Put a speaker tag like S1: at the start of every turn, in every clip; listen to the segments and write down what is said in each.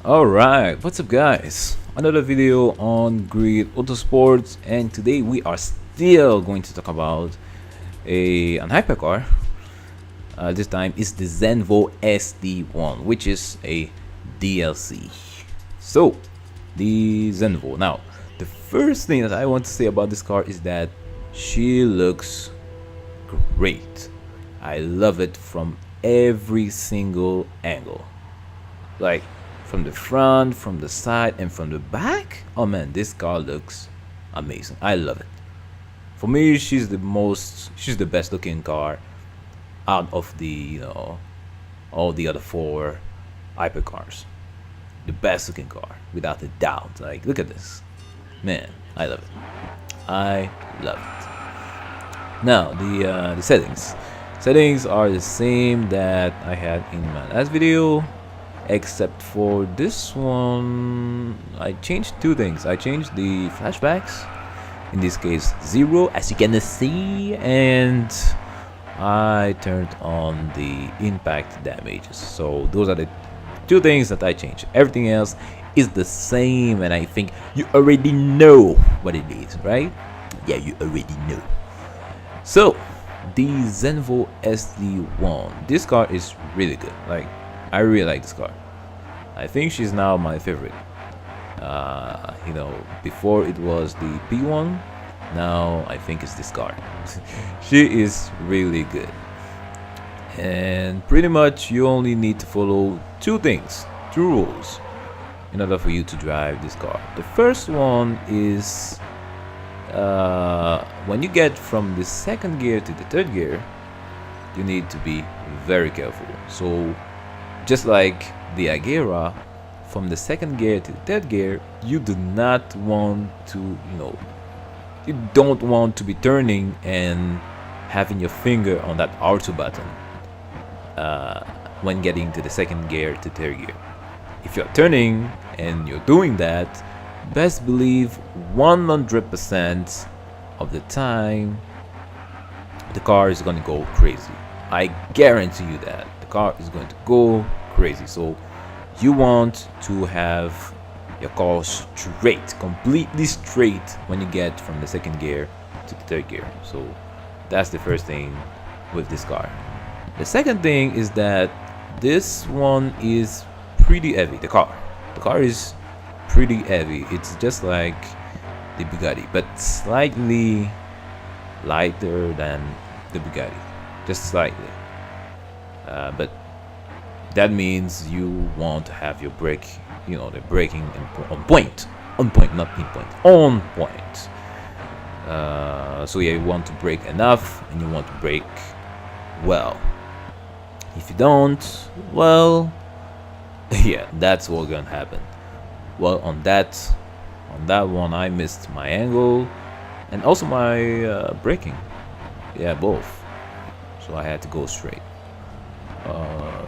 S1: Alright, what's up guys? Another video on GRID Autosport, and today we are still going to talk about an hypercar. This time is the Zenvo ST1, which is a DLC. So, the Zenvo. Now, the first thing that I want to say about this car is that she looks great. I love it from every single angle. Like, from the front, from the side, and from the back. Oh man, this car looks amazing. I love it. For me, she's the best looking car out of the all the other four hypercars. The best looking car, without a doubt. Like, look at this, man. I love it. I love it. Now the settings are the same that I had in my last video, except for this one. I changed two things. I changed the flashbacks, in this case 0, as you can see, and I turned on the impact damages. So those are the two things that I changed. Everything else is the same, and I think you already know what it is, right? Yeah, you already know. So the Zenvo ST1, this car is really good. Like, I really like this car. I think she's now my favorite. Before it was the P1. Now I think it's this car. She is really good. And pretty much you only need to follow two rules, in order for you to drive this car. The first one is when you get from the second gear to the third gear, you need to be very careful. So just like the Agera, from the second gear to the third gear, you do not want to, you don't want to be turning and having your finger on that R2 button when getting to the second gear to third gear. If you're turning and you're doing that, best believe 100% of the time the car is going to go crazy. I guarantee you that the car is going to go crazy. So you want to have your car straight, completely straight, when you get from the second gear to the third gear. So that's the first thing with this car. The second thing is that this one is pretty heavy. The car is pretty heavy. It's just like the Bugatti, but slightly lighter than the Bugatti, just slightly. But that means you want to have your brake, the braking on point, not in point, on point. So yeah, you want to brake enough, and you want to brake well. If you don't, well, yeah, that's what's gonna happen. Well, on that one, I missed my angle and also my braking. Yeah, both. So I had to go straight.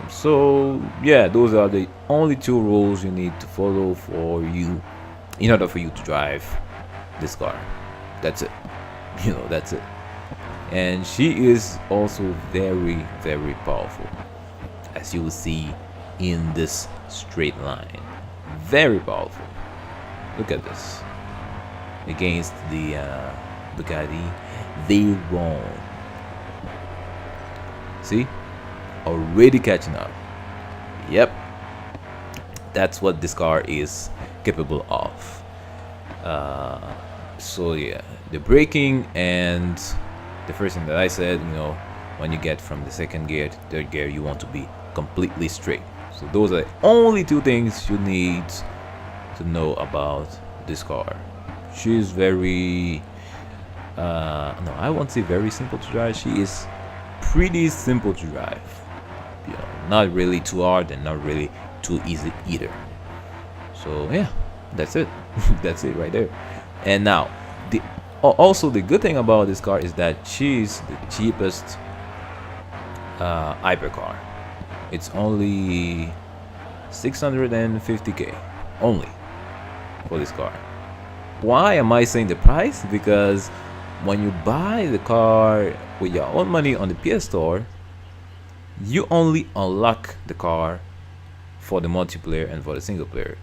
S1: So yeah, those are the only two rules you need to follow in order for you to drive this car. That's it. That's it. And she is also very, very powerful, as you will see in this straight line. Very powerful. Look at this. Against the Bugatti Veyron. See? Already catching up. Yep, that's what this car is capable of. So yeah, the braking and the first thing that I said, when you get from the second gear to third gear, you want to be completely straight. So those are the only two things you need to know about this car. She's very no, I won't say very simple to drive. She is pretty simple to drive. Not really too hard and not really too easy either. So yeah, that's it. That's it right there. And now also the good thing about this car is that she's the cheapest hypercar. It's only 650k only for this car. Why am I saying the price? Because when you buy the car with your own money on the PS Store, you only unlock the car for the multiplayer and for the single player.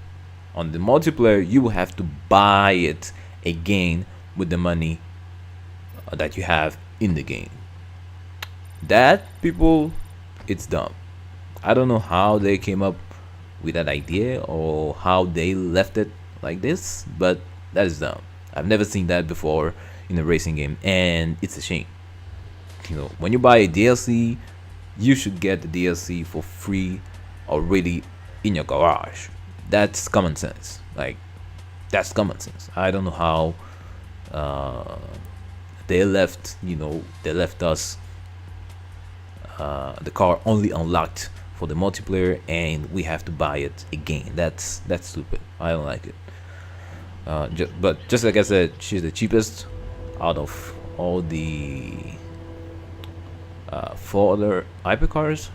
S1: On the multiplayer, you will have to buy it again with the money that you have in the game. That, people, it's dumb. I don't know how they came up with that idea or how they left it like this, but that is dumb. I've never seen that before in a racing game, and it's a shame. When you buy a DLC, you should get the DLC for free already in your garage. That's common sense. Like, that's common sense. I don't know how they left us the car only unlocked for the multiplayer, and we have to buy it again. That's stupid. I don't like it. But just like I said, she's the cheapest out of all the 4 other hypercars.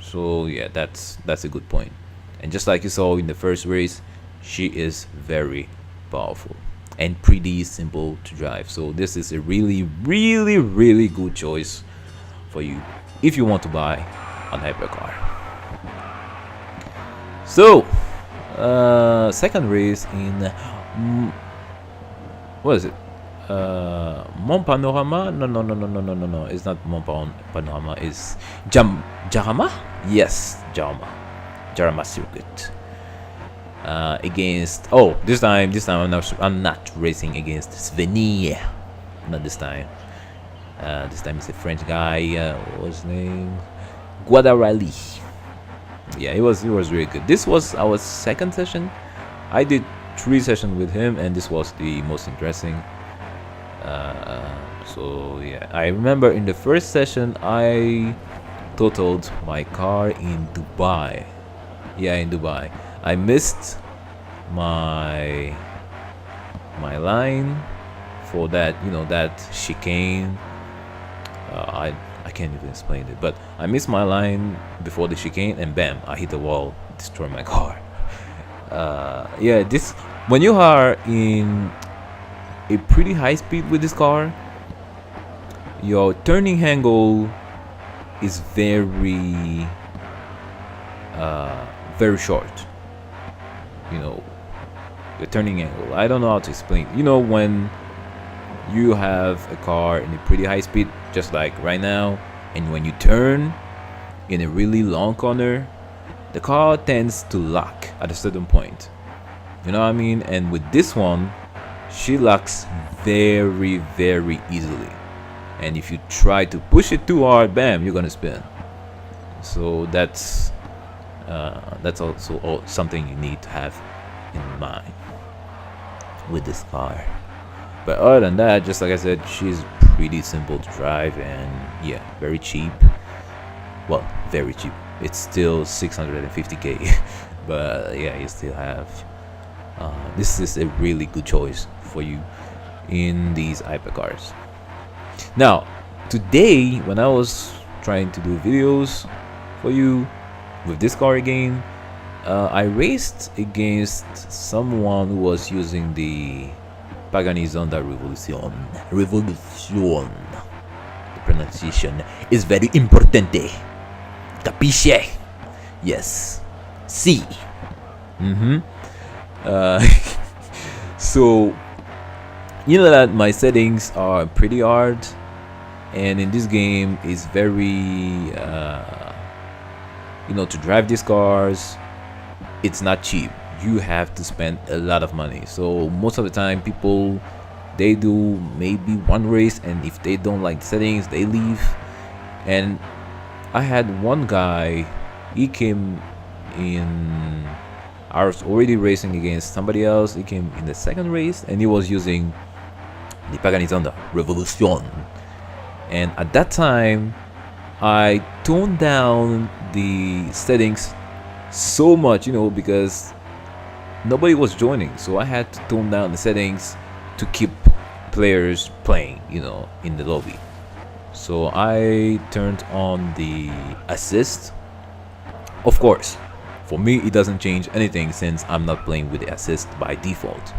S1: So yeah, that's a good point. And just like you saw in the first race, she is very powerful and pretty simple to drive. So this is a really good choice for you if you want to buy a hypercar. So second race in what is it? Mont Panorama? No. It's not Mont Panorama. It's Jarama? Yes, Jarama circuit. Against this time I'm not racing against Sveni. Not this time. This time it's a French guy. What was his name? Guadarali. Yeah, it was really good. This was our second session. I did 3 sessions with him, and this was the most interesting. So yeah, I remember in the first session I totaled my car in Dubai. Yeah, in Dubai. I missed my line for that, that chicane. I can't even explain it, but I missed my line before the chicane, and bam, I hit the wall, destroy my car. Yeah, this, when you are in a pretty high speed with this car, your turning angle is very short. The turning angle, I don't know how to explain. When you have a car in a pretty high speed, just like right now, and when you turn in a really long corner, the car tends to lock at a certain point. You know what I mean? And with this one, she locks very easily, and if you try to push it too hard, bam, you're gonna spin. So that's also something you need to have in mind with this car. But other than that, just like I said, she's pretty simple to drive, and yeah, very cheap. Well, very cheap. It's still 650k, but yeah, you still have. This is a really good choice for you in these hypercars. Now, today, when I was trying to do videos for you with this car again, I raced against someone who was using the Pagani Zonda Revolution. The pronunciation is very importante. Capisce? Yes. Si. So that my settings are pretty hard, and in this game is very to drive these cars, it's not cheap. You have to spend a lot of money. So most of the time, people, they do maybe one race, and if they don't like the settings, they leave. And I had one guy, he came in, I was already racing against somebody else. He came in the second race, and he was using the Pagani Zonda Revolution. And at that time, I toned down the settings so much, because nobody was joining, so I had to tone down the settings to keep players playing, in the lobby. So I turned on the assist. Of course, for me it doesn't change anything since I'm not playing with the assist by default.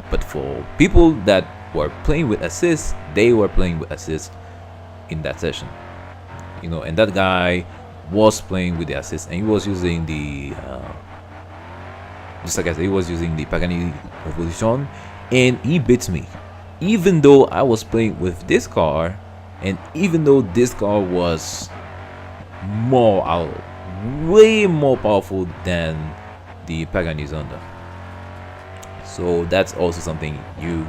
S1: But for people that were playing with assist, they were playing with assist in that session. And that guy was playing with the assist, and he was using the just like I said, he was using the Pagani Revolution, and he beats me, even though I was playing with this car, and even though this car was more way more powerful than the Pagani Zonda. So that's also something you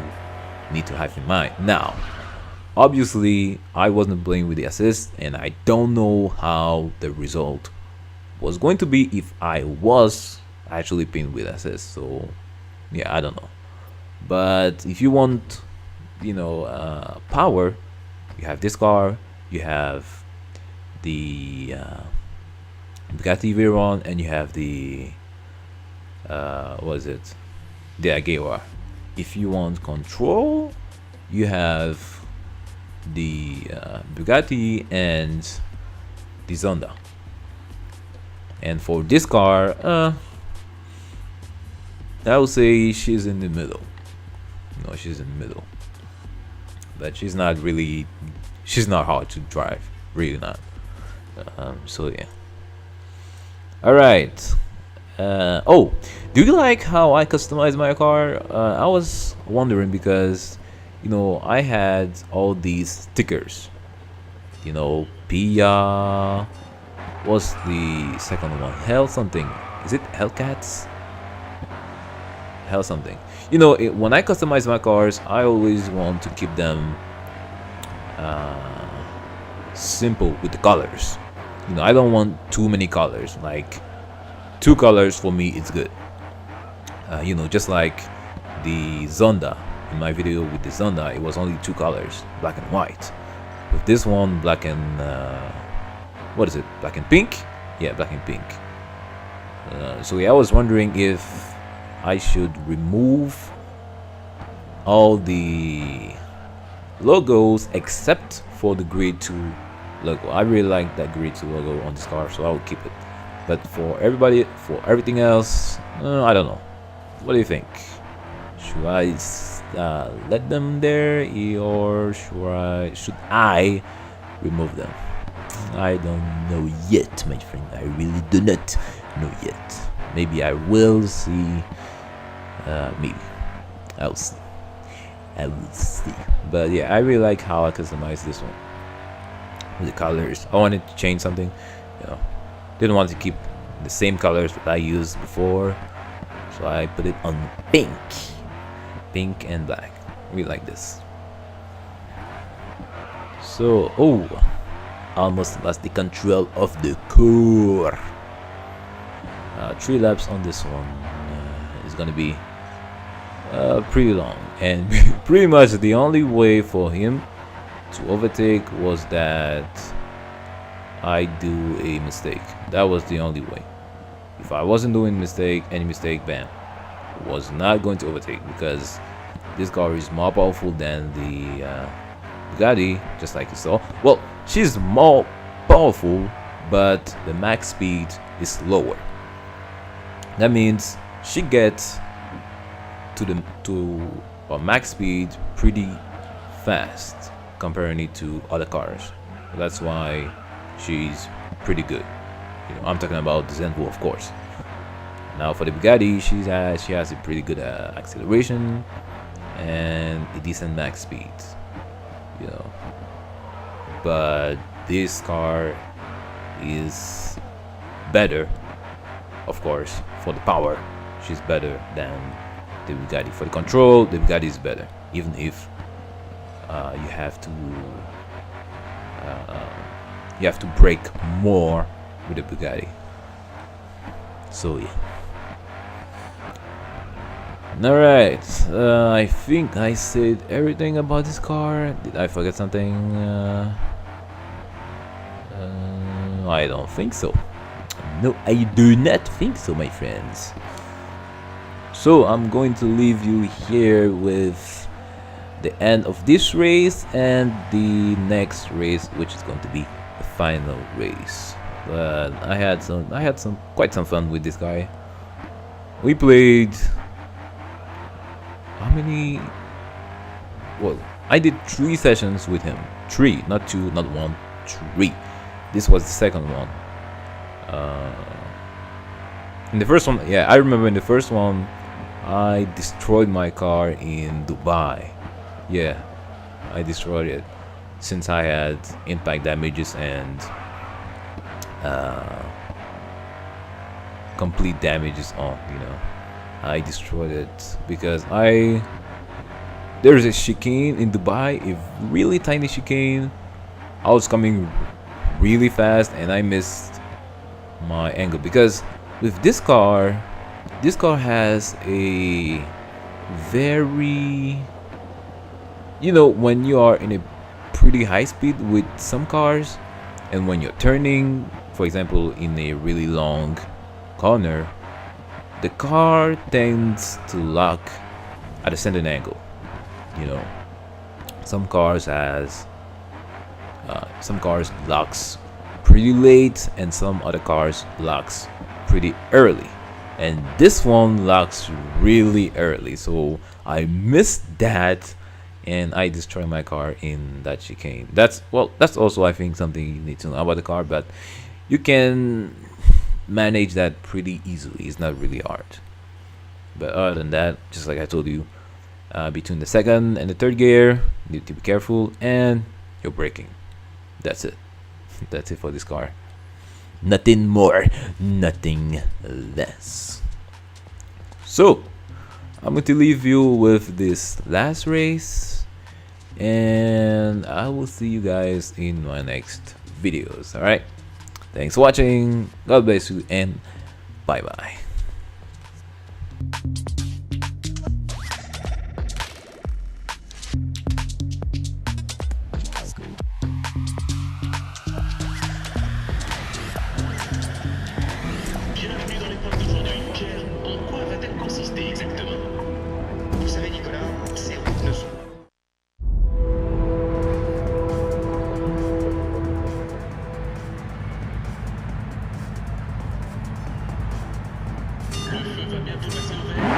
S1: need to have in mind. Now, obviously, I wasn't playing with the assist, and I don't know how the result was going to be if I was actually playing with assist. So yeah, I don't know. But if you want, power, you have this car, you have the Bugatti Veyron, and you have the what is it, the Agera. If you want control, you have the Bugatti and the Zonda. And for this car, I would say she's in the middle. No, she's in the middle, but she's not hard to drive, really not. So yeah. All right. Oh, do you like how I customize my car? I was wondering because, I had all these stickers. Pia. What's the second one? Hell something. Is it Hellcats? Hell something. When I customize my cars, I always want to keep them simple with the colors. I don't want too many colors. Like 2 colors for me, it's good. Just like the Zonda. In my video with the Zonda, it was only 2 colors, black and white. With this one, black and what is it? Black and pink? Yeah, black and pink. So yeah, I was wondering if I should remove all the logos except for the GRID 2 logo. I really like that GRID 2 logo on this car, so I will keep it. But for everything else, I don't know. What do you think? Should I let them there, or should I remove them? I don't know yet, my friend. I really do not know yet. Maybe I will see. Maybe I'll see. I will see. But yeah, I really like how I customize this one with the colors. I wanted to change something. Didn't want to keep the same colors that I used before, so I put it on pink and black. We like this. So almost lost the control of the car. 3 laps on this one is gonna be pretty long, and pretty much the only way for him to overtake was that I do a mistake. That was the only way. If I wasn't doing any mistake, bam, was not going to overtake, because this car is more powerful than the Bugatti, just like you saw. Well, she's more powerful, but the max speed is lower. That means she gets to a max speed pretty fast, comparing it to other cars. That's why she's pretty good. I'm talking about the Zenvo, of course. Now for the Bugatti, she has a pretty good acceleration and a decent max speed. But this car is better, of course. For the power, she's better than the Bugatti. For the control, the Bugatti is better, even if you have to brake more with the Bugatti. So yeah. Alright, I think I said everything about this car. Did I forget something? I don't think so. No, I do not think so, my friends. So I'm going to leave you here with the end of this race and the next race, which is going to be the final race. But I had quite some fun with this guy. We played how many? Well, I did 3 sessions with him. 3, not 2, not 1, 3. This was the second one. In the first one, yeah, I remember in the first one, I destroyed my car in Dubai. Yeah, I destroyed it since I had impact damages and complete damages on. I destroyed it because there's a chicane in Dubai, a really tiny chicane. I was coming really fast and I missed my angle because with this car has a very, when you are in a pretty high speed with some cars and when you're turning, for example, in a really long corner, the car tends to lock at a certain angle. Some cars locks pretty late and some other cars locks pretty early, and this one locks really early, so I missed that and I destroyed my car in that chicane. That's also, I think, something you need to know about the car, but you can manage that pretty easily. It's not really hard. But other than that, just like I told you, between the second and the third gear, you need to be careful and you're braking. That's it. That's it for this car. Nothing more, nothing less. So I'm going to leave you with this last race, and I will see you guys in my next videos. Alright, thanks for watching, God bless you, and bye bye.
S2: Bienvenue dans l'épreuve d'aujourd'hui. Pierre, en quoi va-t-elle consister exactement? Vous savez, Nicolas, ces routes ne sont... Le feu va bientôt passer au vert.